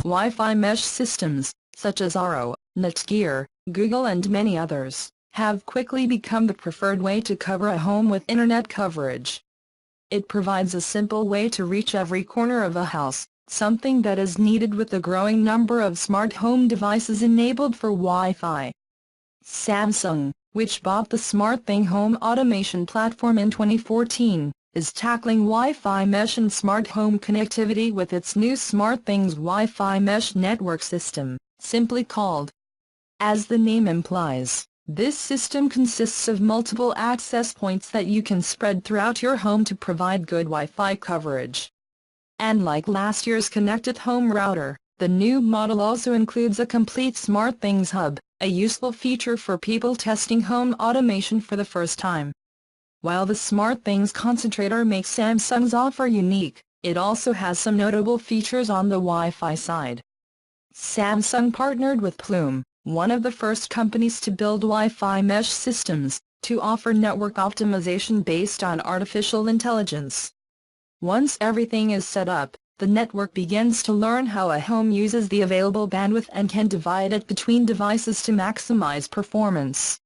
Wi-Fi mesh systems, such as Eero, Netgear, Google and many others, have quickly become the preferred way to cover a home with internet coverage. It provides a simple way to reach every corner of a house, something that is needed with the growing number of smart home devices enabled for Wi-Fi. Samsung, which bought the SmartThing home automation platform in 2014, is tackling Wi-Fi mesh and smart home connectivity with its new SmartThings Wi-Fi Mesh network system, simply called. As the name implies, this system consists of multiple access points that you can spread throughout your home to provide good Wi-Fi coverage. And like last year's connected home router, the new model also includes a complete SmartThings hub, a useful feature for people testing home automation for the first time. While the SmartThings concentrator makes Samsung's offer unique, it also has some notable features on the Wi-Fi side. Samsung partnered with Plume, one of the first companies to build Wi-Fi mesh systems, to offer network optimization based on artificial intelligence. Once everything is set up, the network begins to learn how a home uses the available bandwidth and can divide it between devices to maximize performance.